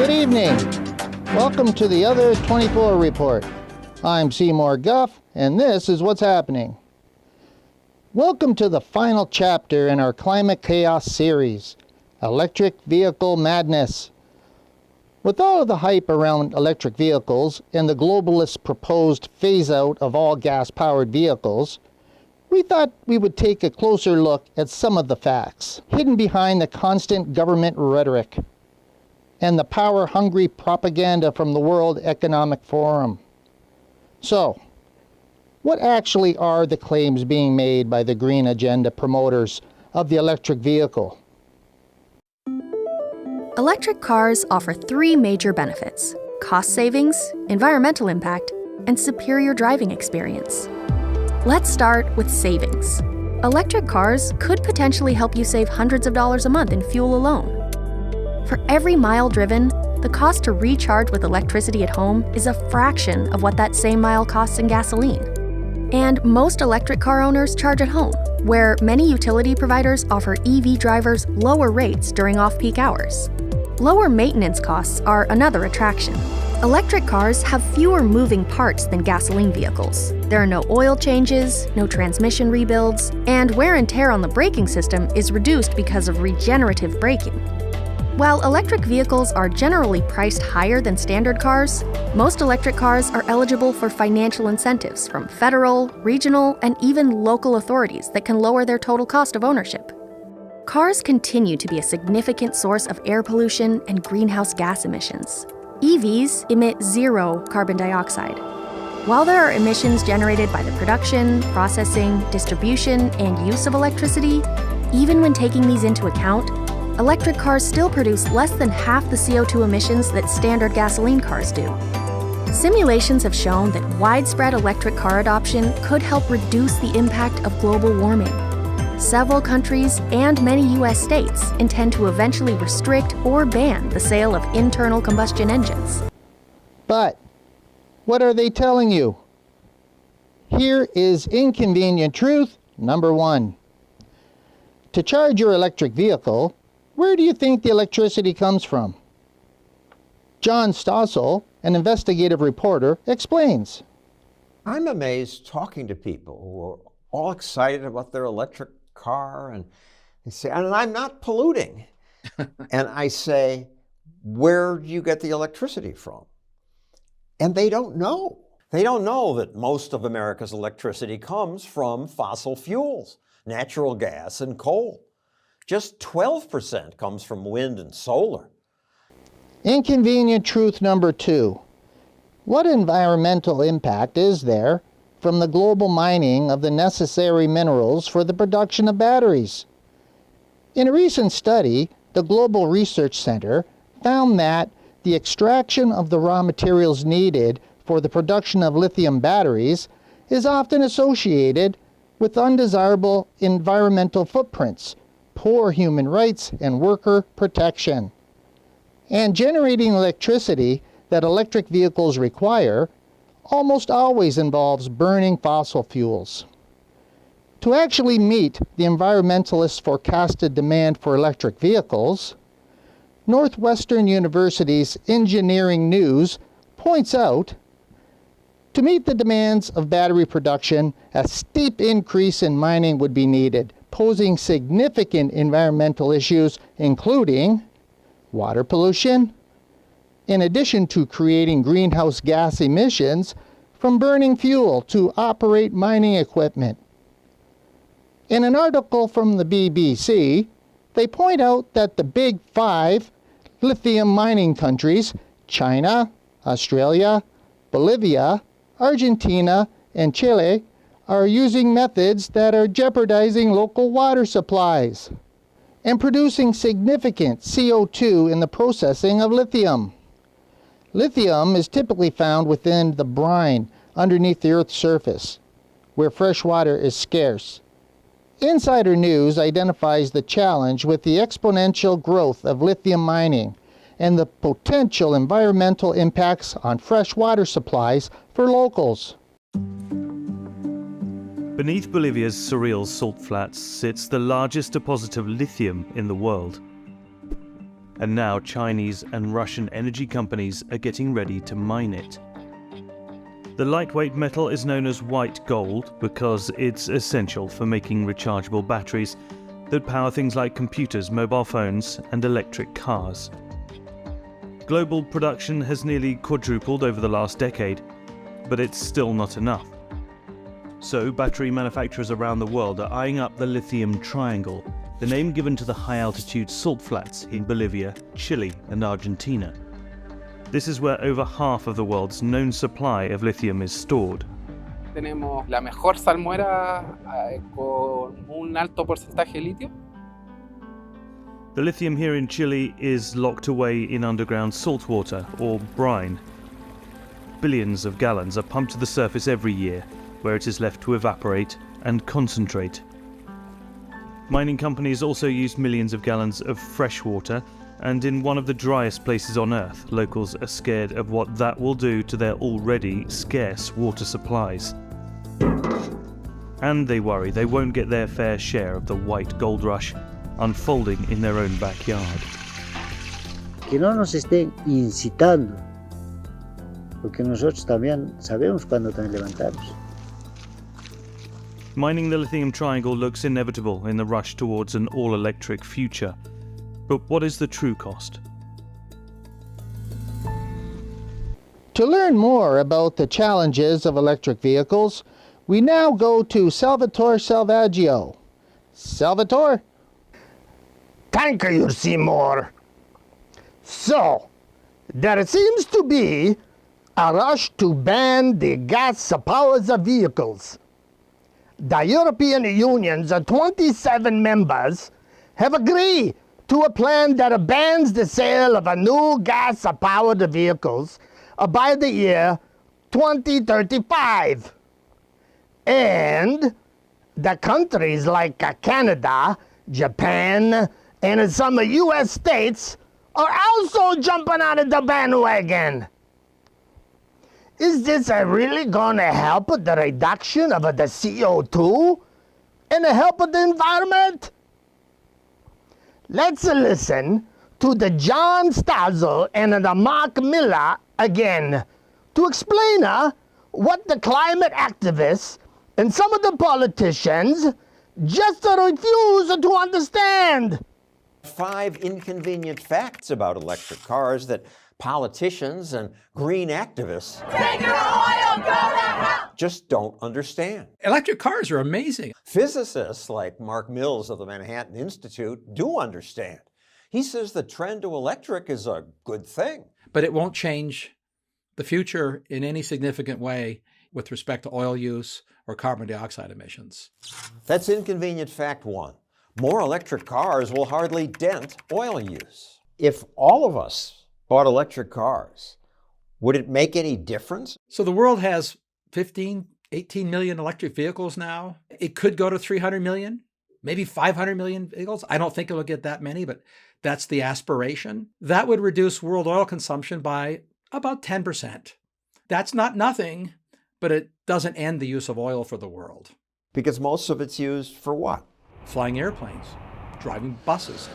Good evening. Welcome to the Other 24 Report. I'm Seymour Guff, and this is what's happening. Welcome to the final chapter in our Climate Chaos series, Electric Vehicle Madness. With all of the hype around electric vehicles and the globalist proposed phase-out of all gas-powered vehicles, we thought we would take a closer look at some of the facts hidden behind the constant government rhetoric and the power-hungry propaganda from the World Economic Forum. So, what actually are the claims being made by the green agenda promoters of the electric vehicle? Electric cars offer three major benefits: cost savings, environmental impact, and superior driving experience. Let's start with savings. Electric cars could potentially help you save hundreds of dollars a month in fuel alone. For every mile driven, the cost to recharge with electricity at home is a fraction of what that same mile costs in gasoline. And most electric car owners charge at home, where many utility providers offer EV drivers lower rates during off-peak hours. Lower maintenance costs are another attraction. Electric cars have fewer moving parts than gasoline vehicles. There are no oil changes, no transmission rebuilds, and wear and tear on the braking system is reduced because of regenerative braking. While electric vehicles are generally priced higher than standard cars, most electric cars are eligible for financial incentives from federal, regional, and even local authorities that can lower their total cost of ownership. Cars continue to be a significant source of air pollution and greenhouse gas emissions. EVs emit zero carbon dioxide. While there are emissions generated by the production, processing, distribution, and use of electricity, even when taking these into account, electric cars still produce less than half the CO2 emissions that standard gasoline cars do. Simulations have shown that widespread electric car adoption could help reduce the impact of global warming. Several countries and many U.S. states intend to eventually restrict or ban the sale of internal combustion engines. But what are they telling you? Here is inconvenient truth number one. To charge your electric vehicle, where do you think the electricity comes from? John Stossel, an investigative reporter, explains. I'm amazed talking to people who are all excited about their electric car and they say, and I'm not polluting. And I say, where do you get the electricity from? And they don't know. They don't know that most of America's electricity comes from fossil fuels, natural gas and coal. Just 12% comes from wind and solar. Inconvenient truth number two. What environmental impact is there from the global mining of the necessary minerals for the production of batteries? In a recent study, the Global Research Center found that the extraction of the raw materials needed for the production of lithium batteries is often associated with undesirable environmental footprints, poor human rights, and worker protection. And generating electricity that electric vehicles require almost always involves burning fossil fuels. To actually meet the environmentalists' forecasted demand for electric vehicles, Northwestern University's Engineering News points out, to meet the demands of battery production, a steep increase in mining would be needed, posing significant environmental issues, including water pollution, in addition to creating greenhouse gas emissions from burning fuel to operate mining equipment. In an article from the BBC, they point out that the big five lithium mining countries, China, Australia, Bolivia, Argentina, and Chile, are using methods that are jeopardizing local water supplies and producing significant CO2 in the processing of lithium. Lithium is typically found within the brine underneath the Earth's surface, where fresh water is scarce. Insider News identifies the challenge with the exponential growth of lithium mining and the potential environmental impacts on fresh water supplies for locals. Beneath Bolivia's Surreal salt flats sits the largest deposit of lithium in the world. and now Chinese and Russian energy companies are getting ready to mine it. The lightweight metal is known as white gold because it's essential for making rechargeable batteries that power things like computers, mobile phones, and electric cars. Global production has nearly quadrupled over the last decade, but it's still not enough. So battery manufacturers around the world are eyeing up the lithium triangle, the name given to the high-altitude salt flats in Bolivia, Chile, and Argentina. This is where over half of the world's known supply of lithium is stored. Tenemos la mejor salmuera con un alto porcentaje de litio. The lithium here in Chile is locked away in underground saltwater, or brine. Billions of gallons are pumped to the surface every year, where it is left to evaporate and concentrate. Mining companies also use millions of gallons of fresh water, and in one of the driest places on Earth, locals are scared of what that will do to their already scarce water supplies. And they worry they won't get their fair share of the white gold rush unfolding in their own backyard. Que no nos estén incitando, porque nosotros también sabemos cuándo tenemos que levantarnos. Mining the lithium triangle looks inevitable in the rush towards an all-electric future. But what is the true cost? To learn more about the challenges of electric vehicles, we now go to Salvatore Salvaggio. Salvatore? Thank you, Seymour. So, there seems to be a rush to ban the gas-powered vehicles. The European Union's 27 members have agreed to a plan that bans the sale of new gas-powered vehicles by the year 2035. And the countries like Canada, Japan, and some U.S. states are also jumping on the bandwagon. Is this really going to help the reduction of the CO2 and help the environment? Let's listen to the John Stossel and the Mark Miller again to explain what the climate activists and some of the politicians just refuse to understand. 5 inconvenient facts about electric cars that politicians and green activists just don't understand. Electric cars are amazing. Physicists like Mark Mills of the Manhattan Institute do understand. He says the trend to electric is a good thing. But it won't change the future in any significant way with respect to oil use or carbon dioxide emissions. That's inconvenient fact 1. More electric cars will hardly dent oil use. If all of us bought electric cars, would it make any difference? So the world has 15, 18 million electric vehicles now. It could go to 300 million, maybe 500 million vehicles. I don't think it'll get that many, but that's the aspiration. That would reduce world oil consumption by about 10%. That's not nothing, but it doesn't end the use of oil for the world. Because most of it's used for what? Flying airplanes, driving buses,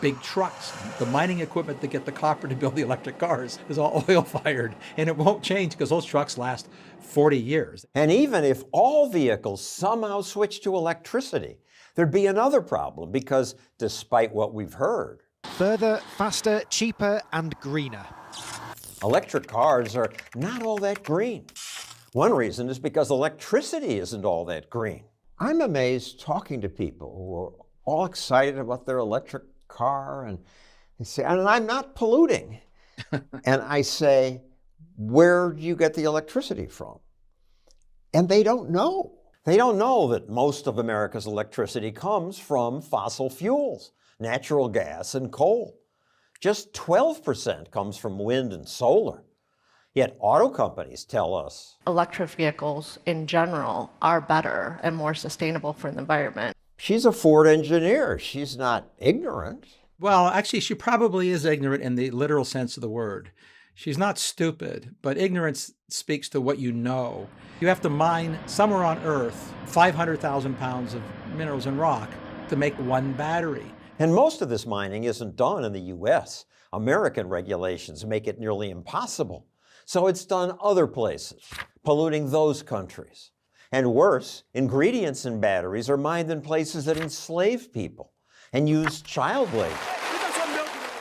big trucks. The mining equipment to get the copper to build the electric cars is all oil-fired, and it won't change because those trucks last 40 years. And even if all vehicles somehow switch to electricity, there'd be another problem because despite what we've heard, further, faster, cheaper, and greener. Electric cars are not all that green. One reason is because electricity isn't all that green. I'm amazed talking to people who are all excited about their electric car and they say, and I'm not polluting. And I say, where do you get the electricity from? And they don't know. They don't know that most of America's electricity comes from fossil fuels, natural gas and coal. Just 12% comes from wind and solar. Yet auto companies tell us electric vehicles in general are better and more sustainable for the environment. She's a Ford engineer. She's not ignorant. Well, actually, she probably is ignorant in the literal sense of the word. She's not stupid, but ignorance speaks to what you know. You have to mine somewhere on Earth 500,000 pounds of minerals and rock to make one battery. And most of this mining isn't done in the US. American regulations make it nearly impossible. So it's done other places, polluting those countries. And worse, ingredients in batteries are mined in places that enslave people and use child labor.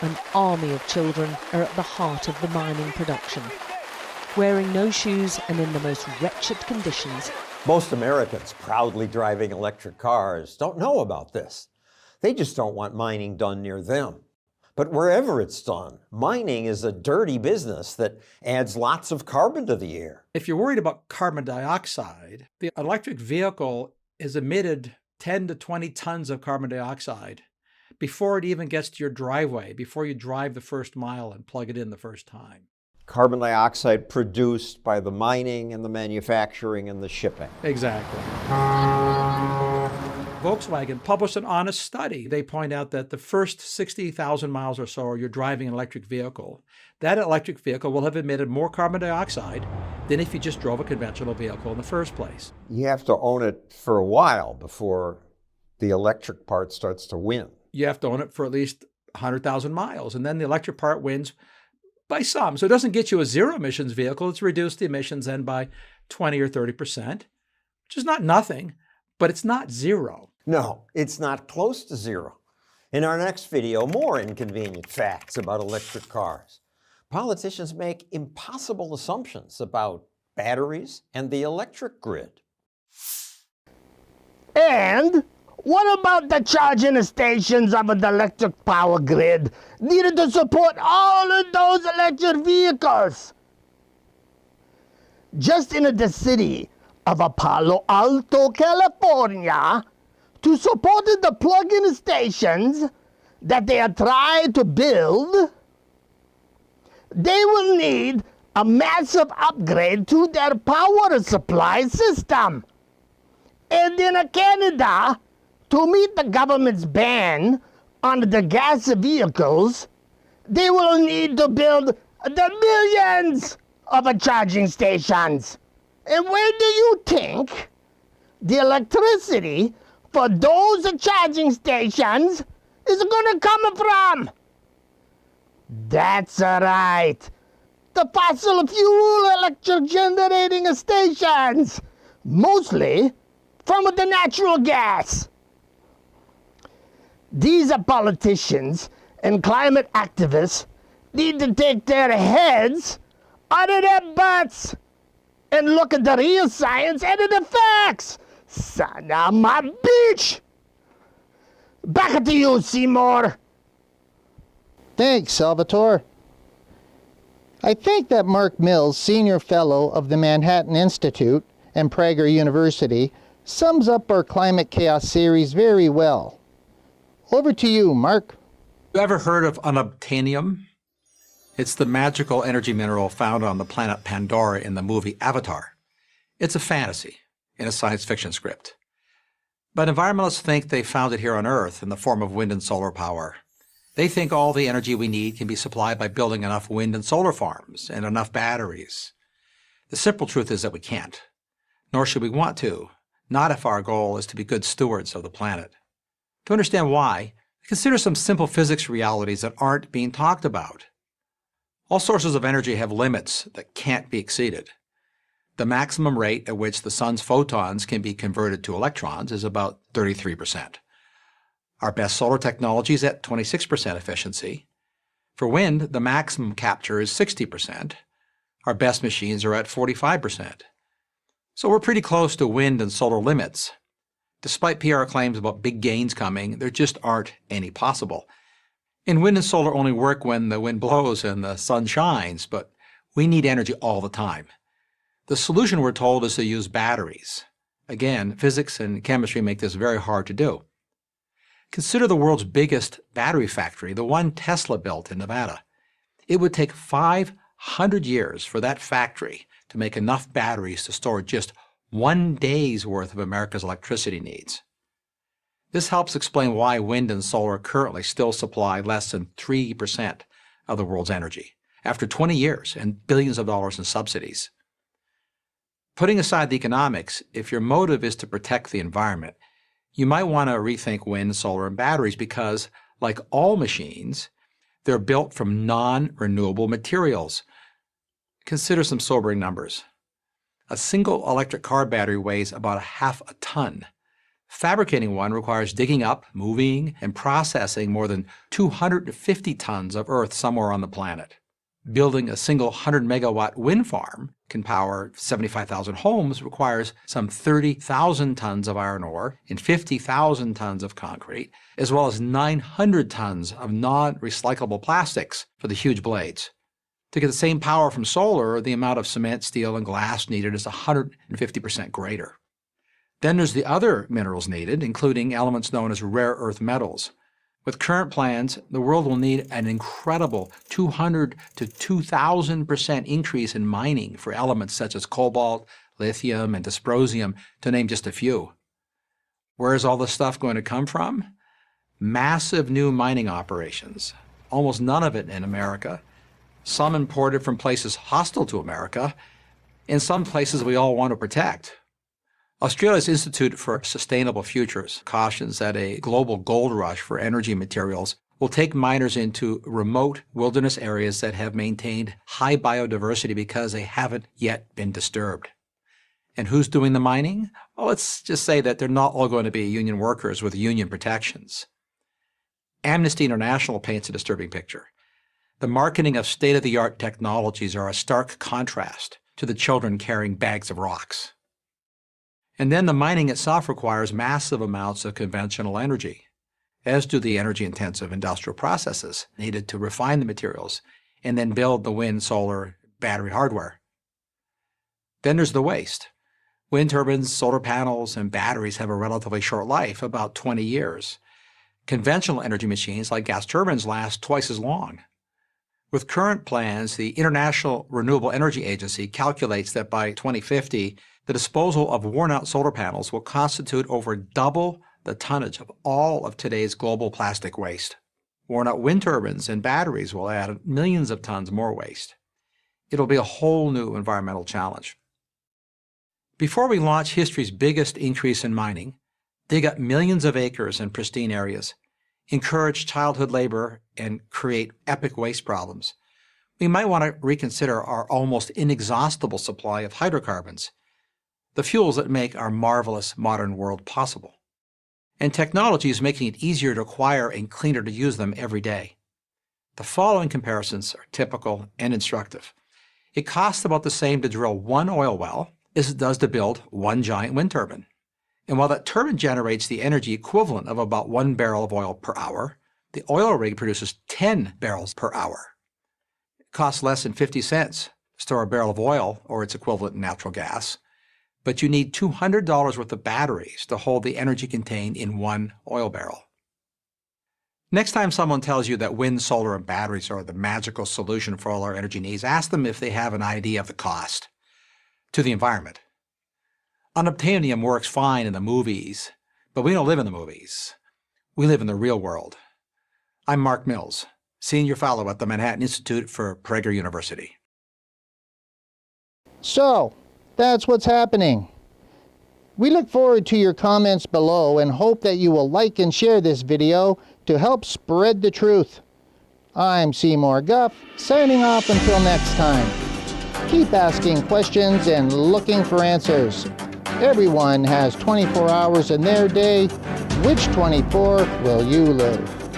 An army of children are at the heart of the mining production, wearing no shoes and in the most wretched conditions. Most Americans proudly driving electric cars don't know about this. They just don't want mining done near them. But wherever it's done, mining is a dirty business that adds lots of carbon to the air. If you're worried about carbon dioxide, the electric vehicle is emitted 10 to 20 tons of carbon dioxide before it even gets to your driveway, before you drive the first mile and plug it in the first time. Carbon dioxide produced by the mining and the manufacturing and the shipping. Exactly. Volkswagen published an honest study. They point out that the first 60,000 miles or so you're driving an electric vehicle, that electric vehicle will have emitted more carbon dioxide than if you just drove a conventional vehicle in the first place. You have to own it for a while before the electric part starts to win. You have to own it for at least 100,000 miles, and then the electric part wins by some. So it doesn't get you a zero emissions vehicle. It's reduced the emissions then by 20 or 30%, which is not nothing, but it's not zero. No, it's not close to zero. In our next video, more inconvenient facts about electric cars. Politicians make impossible assumptions about batteries and the electric grid. And what about the charging stations of the electric power grid needed to support all of those electric vehicles? Just in the city of Palo Alto, California, to support the plug-in stations that they are trying to build, they will need a massive upgrade to their power supply system. And in Canada, to meet the government's ban on the gas vehicles, they will need to build the millions of charging stations. And where do you think the electricity for those charging stations is going to come from? That's right. The fossil fuel electric generating stations, mostly from the natural gas. These politicians and climate activists need to take their heads out of their butts and look at the real science and the facts. Son of my bitch! Back to you, Seymour. Thanks, Salvatore. I think that Mark Mills, Senior Fellow of the Manhattan Institute and Prager University, sums up our Climate Chaos series very well. Over to you, Mark. You ever heard of unobtainium? It's the magical energy mineral found on the planet Pandora in the movie Avatar. It's a fantasy in a science fiction script. But environmentalists think they found it here on Earth in the form of wind and solar power. They think all the energy we need can be supplied by building enough wind and solar farms and enough batteries. The simple truth is that we can't, nor should we want to, not if our goal is to be good stewards of the planet. To understand why, consider some simple physics realities that aren't being talked about. All sources of energy have limits that can't be exceeded. The maximum rate at which the sun's photons can be converted to electrons is about 33%. Our best solar technology is at 26% efficiency. For wind, the maximum capture is 60%. Our best machines are at 45%. So we're pretty close to wind and solar limits. Despite PR claims about big gains coming, there just aren't any possible. And wind and solar only work when the wind blows and the sun shines, but we need energy all the time. The solution, we're told, is to use batteries. Again, physics and chemistry make this very hard to do. Consider the world's biggest battery factory, the one Tesla built in Nevada. It would take 500 years for that factory to make enough batteries to store just 1 day's worth of America's electricity needs. This helps explain why wind and solar currently still supply less than 3% of the world's energy, after 20 years and billions of dollars in subsidies. Putting aside the economics, if your motive is to protect the environment, You might want to rethink wind, solar, and batteries because, like all machines, they're built from non-renewable materials. Consider some sobering numbers. A single electric car battery weighs about half a ton. Fabricating one requires digging up, moving, and processing more than 250 tons of earth somewhere on the planet. Building a single 100-megawatt wind farm can power 75,000 homes requires some 30,000 tons of iron ore and 50,000 tons of concrete, as well as 900 tons of non-recyclable plastics for the huge blades. To get the same power from solar, the amount of cement, steel, and glass needed is 150% greater. Then there's the other minerals needed, including elements known as rare earth metals. With current plans, the world will need an incredible 200 to 2,000% increase in mining for elements such as cobalt, lithium, and dysprosium, to name just a few. Where is all this stuff going to come from? Massive new mining operations, almost none of it in America, some imported from places hostile to America, and some places we all want to protect. Australia's Institute for Sustainable Futures cautions that a global gold rush for energy materials will take miners into remote wilderness areas that have maintained high biodiversity because they haven't yet been disturbed. And who's doing the mining? Well, let's just say that they're not all going to be union workers with union protections. Amnesty International paints a disturbing picture. The marketing of state-of-the-art technologies are a stark contrast to the children carrying bags of rocks. And then the mining itself requires massive amounts of conventional energy, as do the energy-intensive industrial processes needed to refine the materials and then build the wind, solar, battery hardware. Then there's the waste. Wind turbines, solar panels, and batteries have a relatively short life, about 20 years. Conventional energy machines like gas turbines last twice as long. With current plans, the International Renewable Energy Agency calculates that by 2050, the disposal of worn-out solar panels will constitute over double the tonnage of all of today's global plastic waste. Worn-out wind turbines and batteries will add millions of tons more waste. It'll be a whole new environmental challenge. Before we launch history's biggest increase in mining, dig up millions of acres in pristine areas, encourage childhood labor, and create epic waste problems, we might want to reconsider our almost inexhaustible supply of hydrocarbons, the fuels that make our marvelous modern world possible. And technology is making it easier to acquire and cleaner to use them every day. The following comparisons are typical and instructive. It costs about the same to drill one oil well as it does to build one giant wind turbine. And while that turbine generates the energy equivalent of about 1 barrel of oil per hour, the oil rig produces 10 barrels per hour. It costs less than 50 cents to store a barrel of oil or its equivalent in natural gas, but you need $200 worth of batteries to hold the energy contained in one oil barrel. Next time someone tells you that wind, solar, and batteries are the magical solution for all our energy needs, ask them if they have an idea of the cost to the environment. Unobtainium works fine in the movies, but we don't live in the movies. We live in the real world. I'm Mark Mills, Senior Fellow at the Manhattan Institute for Prager University. So, that's what's happening. We look forward to your comments below and hope that you will like and share this video to help spread the truth. I'm Seymour Guff, signing off until next time. Keep asking questions and looking for answers. Everyone has 24 hours in their day. Which 24 will you live?